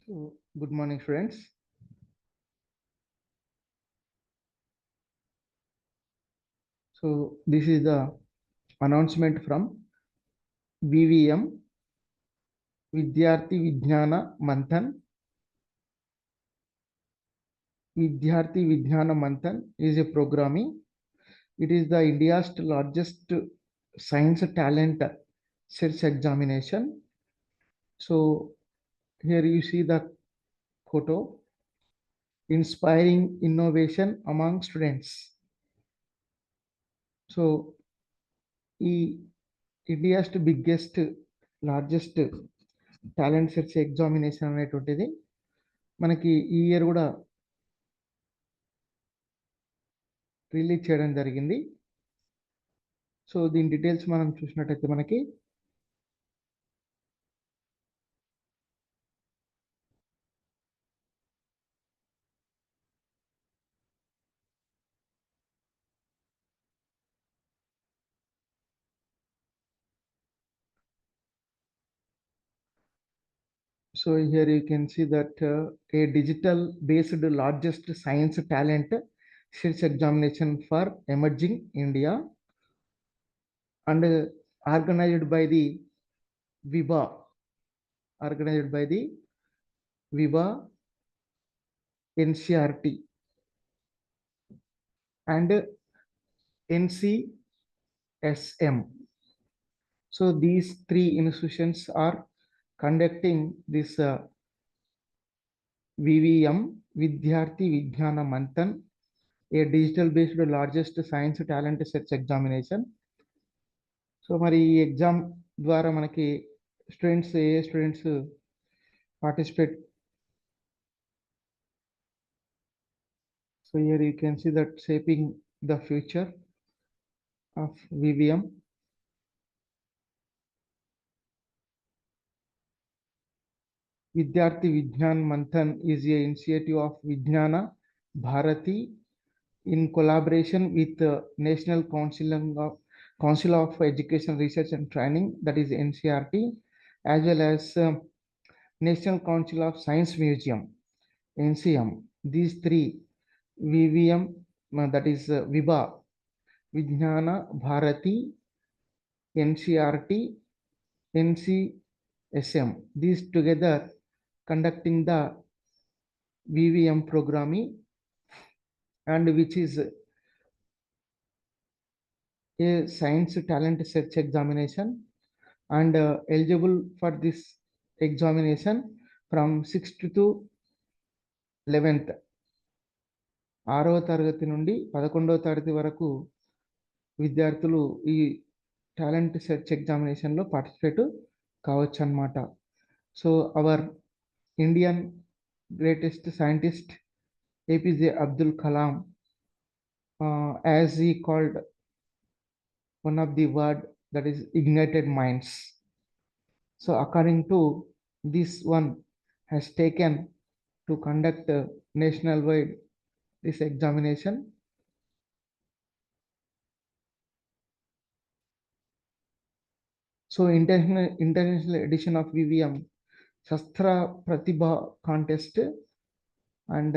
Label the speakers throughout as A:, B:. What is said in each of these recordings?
A: So, good morning, friends. So, this is the announcement from VVM, Vidyarthi Vijnana Manthan. Vidyarthi Vijnana Manthan is a programming. It is the India's largest science talent search examination. So, here you see the photo, inspiring innovation among students. So, India's biggest, largest talent search examination అనేటువంటిది మనకి ఈ year కూడా release చేయడం జరిగింది. So దీని details మనం చూసినట్టయితే మనకి so here you can see that a digital based largest science talent search examination for emerging India and organized by the VIBHA organized by the VIVA NCRT and NCSM. So these three institutions are conducting this VVM Vidyarthi Vijyana Manthan, a digital based largest science talent search examination. So మరి ఈ exam ద్వారా మనకి students participate. So here you can see that shaping the future of VVM. Vidyarthi Vigyan Manthan is an initiative of Vijnana Bharati in collaboration with the National Council of Education Research and Training, that is NCRT, as well as National Council of Science Museum, NCM. These three VVM, that is VIBA, Vijnana Bharati, NCRT, NCSM, these together conducting the VVM programming, and which is a science talent search examination, and eligible for this examination from 6th to 11th, 6వ తరగతి నుండి 11వ తరగతి వరకు విద్యార్థులు ఈ talent search ఎగ్జామినేషన్లో participate కావచ్చు అన్నమాట. So our Indian greatest scientist APJ Abdul Kalam, as he called one of the word, that is ignited minds. So according to this one has taken to conduct nationwide this examination. So international edition of VVM Shastra Pratibha contest, and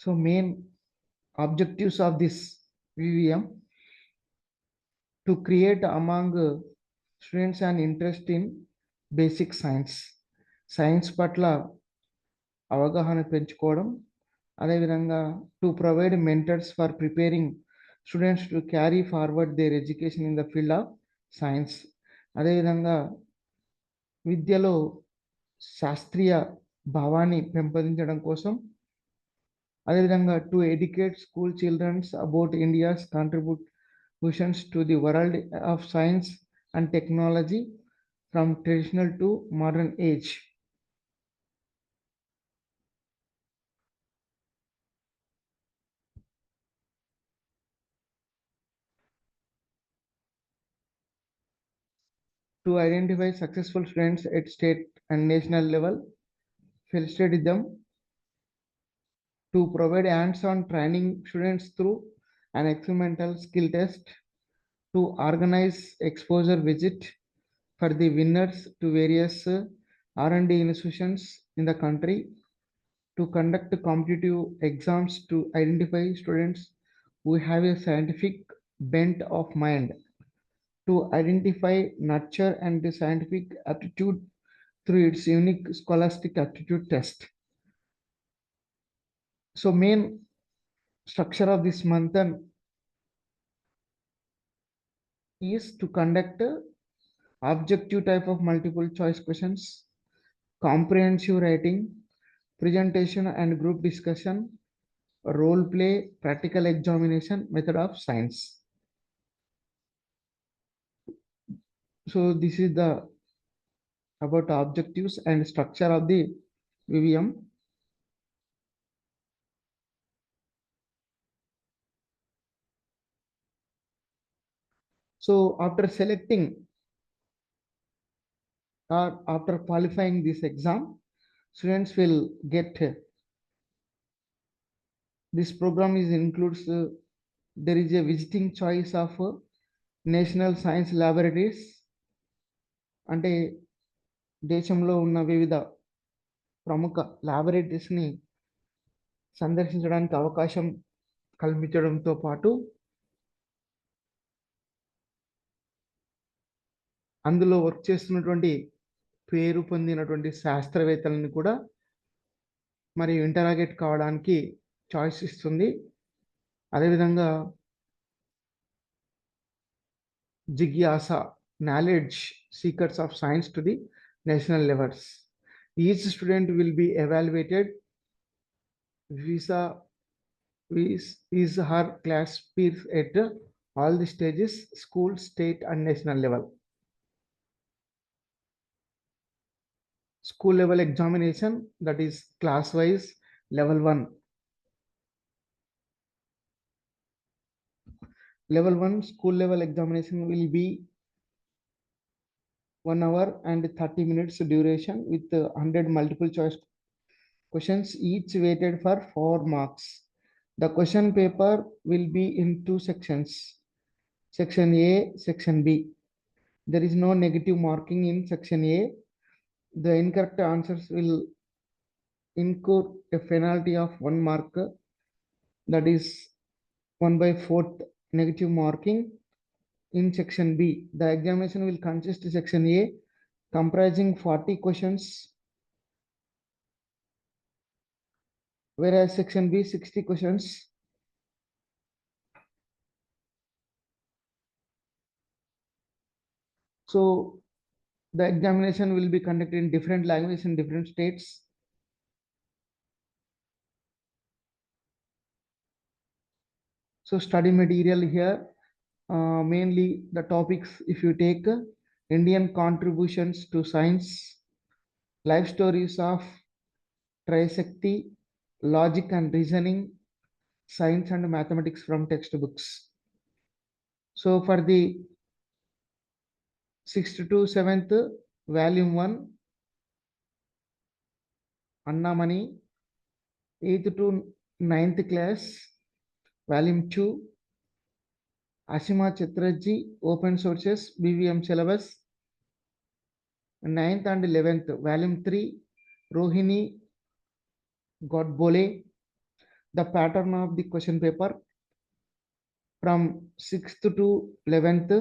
A: so main objectives of this VVM to create among students an interest in basic science పట్ల అవగాహన పెంచుకోవడం, అదేవిధంగా to provide mentors for preparing students to carry forward their education in the field of science, అదేవిధంగా విద్యలో శాస్త్రీయ భావాన్ని పెంపొందించడం కోసం, అదేవిధంగా to educate school childrens about India's contributions to the world of science and technology from traditional to modern age. To identify successful students at state and national level, felicitate them, to provide hands-on training students through an experimental skill test, to organize exposure visit for the winners to various R&D institutions in the country, to conduct competitive exams to identify students who have a scientific bent of mind, to identify nurture and the scientific aptitude through its unique scholastic aptitude test. So main structure of this Manthan is to conduct objective type of multiple choice questions, comprehensive writing, presentation and group discussion, role play, practical examination, method of science. So this is the about objectives and structure of the VVM. So after selecting or after qualifying this exam, students will get this program is includes there is a visiting choice of national science laboratories, అంటే దేశంలో ఉన్న వివిధ ప్రముఖ ల్యాబొరేటరీస్ని సందర్శించడానికి అవకాశం కల్పించడంతో పాటు అందులో work చేస్తున్నటువంటి పేరు పొందినటువంటి శాస్త్రవేత్తలను కూడా మరి ఇంటరాగేట్ కావడానికి చాయిస్ ఇస్తుంది. అదేవిధంగా జిజ్ఞాస, knowledge seekers of science to the national levels. Each student will be evaluated visa is her class peers at all the stages, school, state and national level. School level examination, that is class wise level 1. Level 1 school level examination will be 1 hour and 30 minutes duration with 100 multiple choice questions, each weighted for 4 marks. The question paper will be in 2 sections, section A, section B. There is no negative marking in section A. The incorrect answers will incur a penalty of 1 mark, that is 1/4 negative marking. In section B, the examination will consist of section A comprising 40 questions, whereas section B 60 questions. So the examination will be conducted in different languages in different states. So study material here, mainly the topics, if you take Indian contributions to science, life stories of Trisakti, logic and reasoning, science and mathematics from textbooks. So for the 6th to 7th, volume 1, Annamani. 8th to 9th class, volume 2, Asima Chatterjee, open sources, VVM syllabus. 9th and 11th, volume 3, Rohini Godbole, the pattern of the question paper. From 6th to 11th,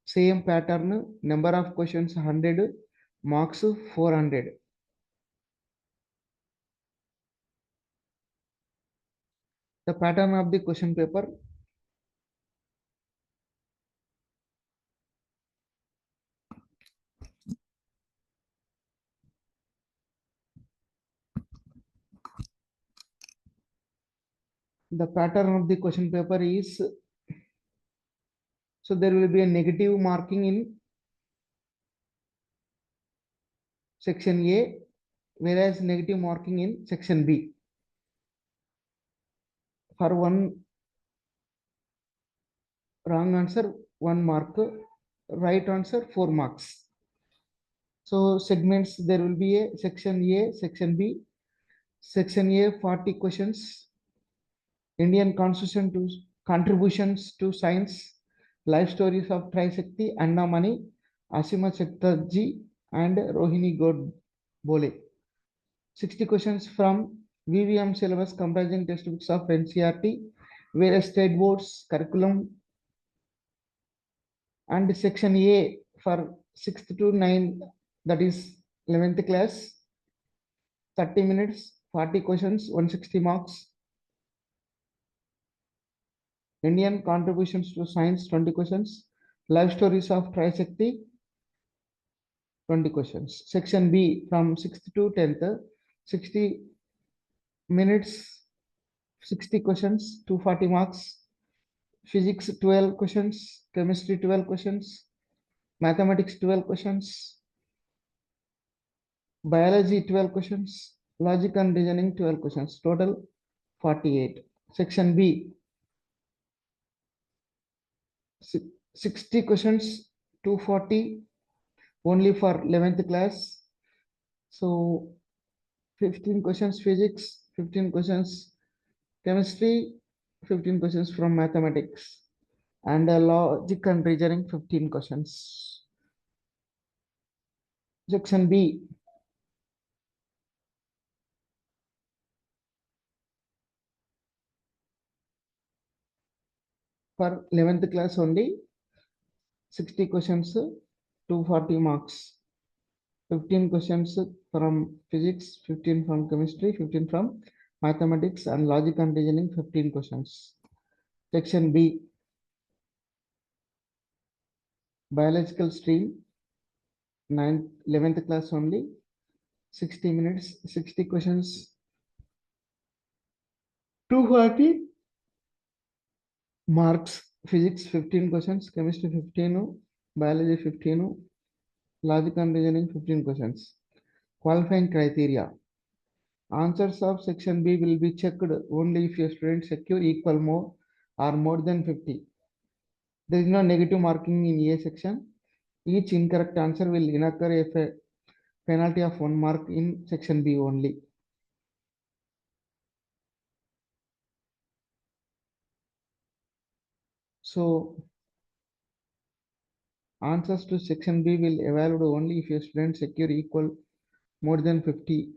A: same pattern, number of questions 100, marks 400. The pattern of the question paper. The pattern of the question paper is, so there will be a negative marking in section A, whereas negative marking in section B. For one wrong answer, 1 mark, right answer 4 marks. So segments, there will be a section A, section B. Section A 40 questions, Indian constitution to contributions to science, Life stories of Trisakti, Annamani, Asima Chatterjee, and Rohini Bole. 60 questions from VVM syllabus comprising textbooks of NCRT, various state boards, curriculum, and section A for 6th to 9th, that is 11th class, 30 minutes, 40 questions, 160 marks. Indian contributions to science, 20 questions. Life stories of Trisakti, 20 questions. Section B from 6th to 10th, 60 minutes, 60 questions, 240 marks. Physics 12 questions, chemistry 12 questions, mathematics 12 questions, biology 12 questions, logic and reasoning 12 questions, total 48. Section B, 60 questions, 240 only for 11th class. So 15 questions physics, 15 questions chemistry, 15 questions from mathematics, and logic and reasoning 15 questions. Section B, for 11th class only, 60 questions, 240 marks. 15 questions from physics, 15 from chemistry, 15 from mathematics, and logic and reasoning 15 questions. Section B, biological stream, 11th class only, 60 minutes, 60 questions, 240 marks. Physics 15 questions, chemistry 15, biology 15, logic and reasoning 15 questions. Qualifying criteria. Answers of section B will be checked only if your students secure equal more or more than 50. There is no negative marking in A section. Each incorrect answer will incur a penalty of 1 mark in section B only. So answers to section B will evaluate only if your students secure equal more than 50.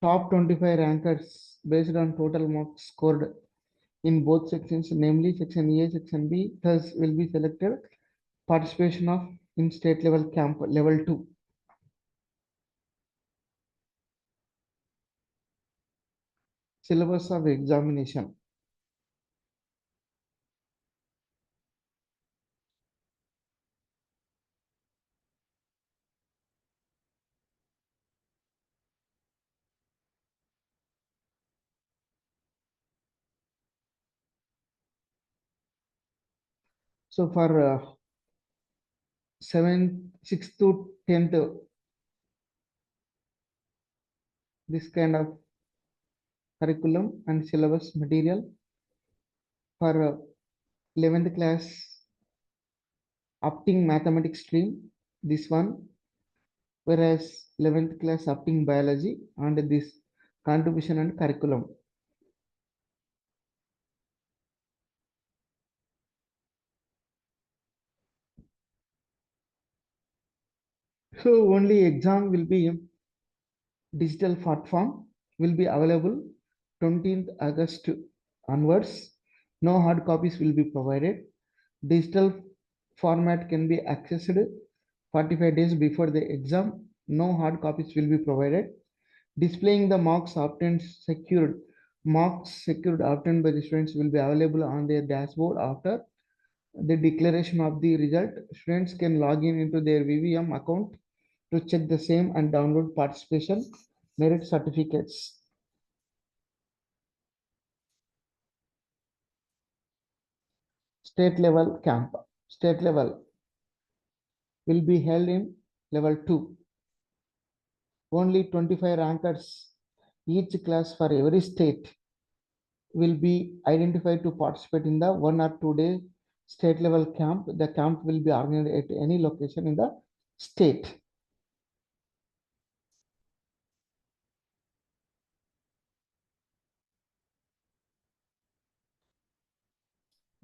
A: Top 25 rankers based on total marks scored in both sections, namely section A, section B, thus will be selected. Participation of in state level camp level 2. Syllabus of examination. So for 6th to 10th, this kind of curriculum and syllabus material. For 11th class opting mathematics stream, this one, whereas 11th class opting biology, and this contribution and curriculum. So only exam will be digital form will be available 20th August onwards. No hard copies will be provided. Digital format can be accessed 45 days before the exam. No hard copies will be provided. Displaying the marks secured obtained by the students will be available on their dashboard after the declaration of the result. Students can log in into their VVM account to check the same and download participation merit certificates. State level camp. State level will be held in level 2. Only 25 rankers each class for every state will be identified to participate in the 1 or 2 day state level camp. The camp will be organized at any location in the state.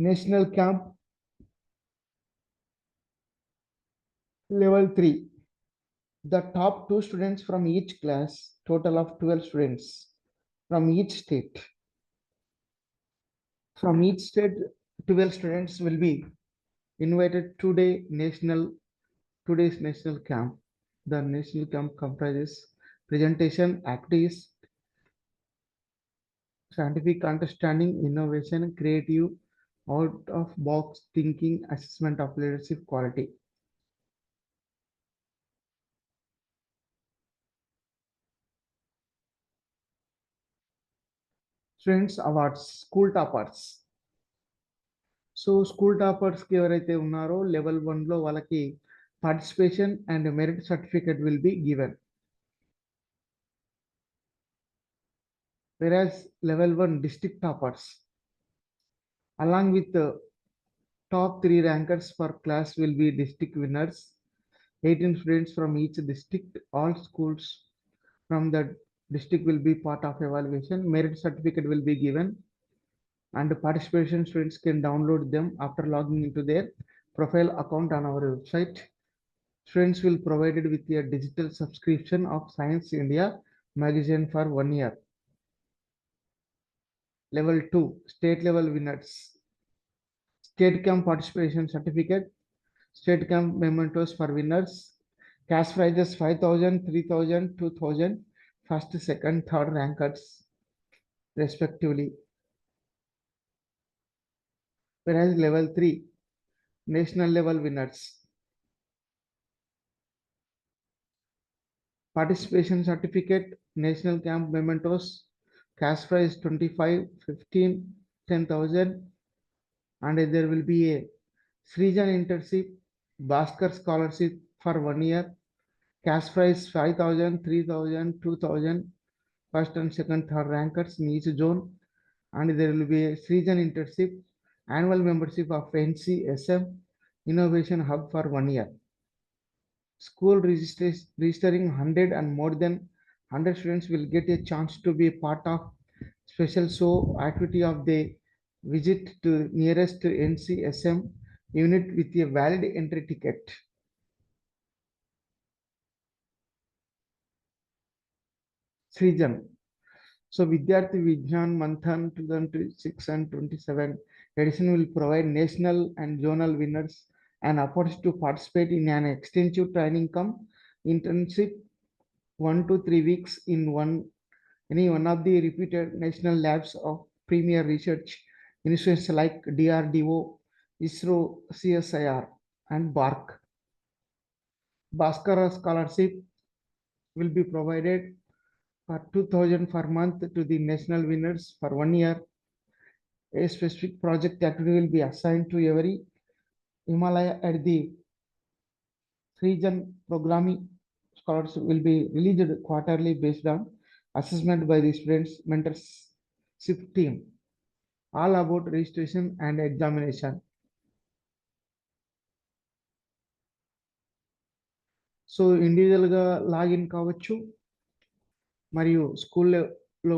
A: National camp level 3. The top two students from each class, total of 12 students from each state. From each state, 12 students will be invited today's national camp. The national camp comprises presentation, activities, scientific understanding, innovation, creative, out of box thinking, assessment of leadership quality. Students awards, school toppers. So school టాపర్స్కి ఎవరైతే ఉన్నారో level 1లో వాళ్ళకి participation and merit certificate will be given. Whereas level 1 district toppers along with top 3 rankers per class will be district winners. 18 students from each district, all schools from the district will be part of evaluation. Merit certificate will be given and participation students can download them after logging into their profile account on our website. Students will provided with a digital subscription of Science India magazine for 1 year. Level 2 state level winners, state camp participation certificate, state camp mementos for winners, cash prizes 5,000, 3,000, 2,000, first, second, third rankers respectively. Whereas level 3 national level winners, participation certificate, national camp mementos, cash prize 25, 15, 10,000, and there will be a Srijan internship, Bhaskar scholarship for 1 year, cash prize 5,000, 3,000, 2,000, first and second, third rankers in each zone, and there will be a Srijan internship, annual membership of NCSM Innovation Hub for 1 year. School registering 100 and more than 100 students will get a chance to be part of special show activity of the visit to nearest NCSM unit with a valid entry ticket. Srijan. So Vidyarthi Vigyan Manthan 2026 and 27 edition will provide national and zonal winners an opportunity to participate in an extensive training come internship 1 to 3 weeks in any one of the reputed national labs of premier research institutions like DRDO, ISRO, CSIR, and BARC. Bhaskara scholarship will be provided for 2,000 per month to the national winners for 1 year. A specific project activity will be assigned to every Himalaya at the region. Programming scholars will be released quarterly based on assessment by the students mentorship team. All about registration and examination. So ఇండివిజువల్గా login కావచ్చు మరియు స్కూల్లో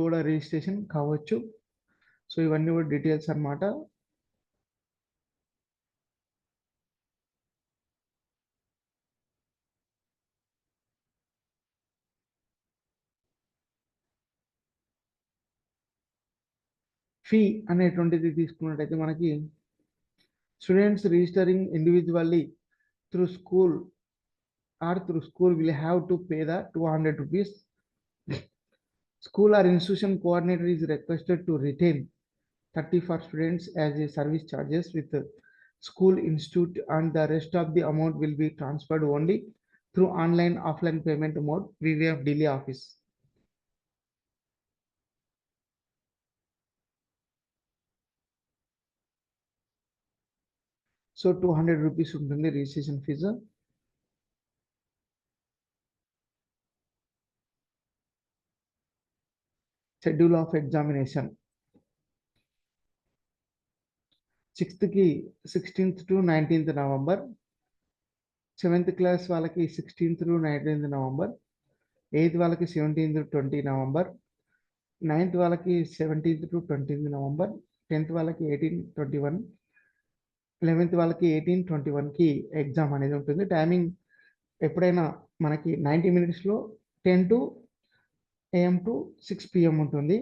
A: కూడా registration కావచ్చు. So ఇవన్నీ కూడా details అన్నమాట. Fee అనేటువంటిది తీసుకున్నట్టయితే మనకి students registering individually through school will have to pay the 200 rupees. School or institution coordinator is requested to retain 30 for students as a service charges with the school institute, and the rest of the amount will be transferred only through online offline payment mode VVM Delhi office. So 200 rupees ఉంటుంది registration fee. Schedule of examination 6th కి 16th to 19th November, 7th class వాళ్ళకి 16th to 19th November, 8th వాళ్ళకి 17th to 20 November, 9th వాళ్ళకి 17th to 20th November, 10th వాళ్ళకి 18 21, 11th వాళ్ళకి 18-21కి exam అనేది ఉంటుంది. Timing ఎప్పుడైనా మనకి 90 minutesలో 10 AM to 6 PM ఉంటుంది.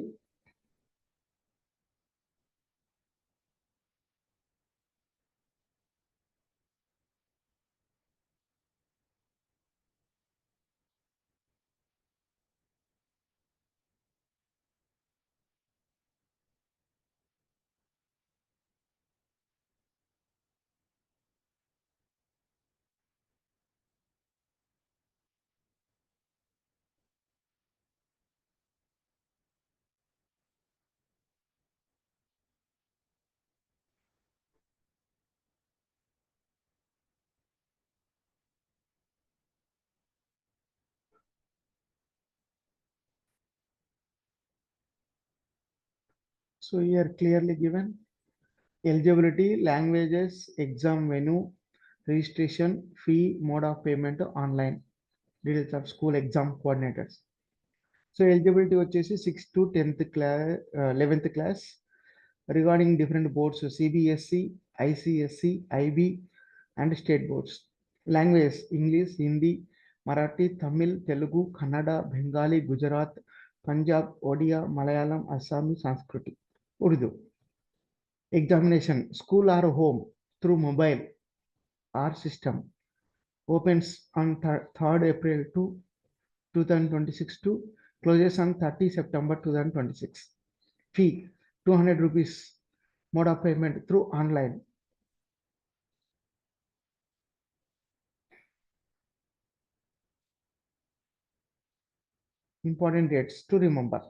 A: So here clearly given eligibility, languages, exam venue, registration, fee, mode of payment, online details of school exam coordinators. So eligibility వచ్చేసి 6th to 10th class, 11th class. Regarding different boards, CBSE, ICSE, IB, and state boards. Languages: English, Hindi, Marathi, Tamil, Telugu, Kannada, Bengali, Gujarat, Punjab, Odia, Malayalam, Assami, Sanskrit, Urdu. Examination: school or home through mobile or system. Opens on 3rd April to 2026 to closes on 30 September 2026. Fee 200 rupees. Mode of payment through online. Important dates to remember.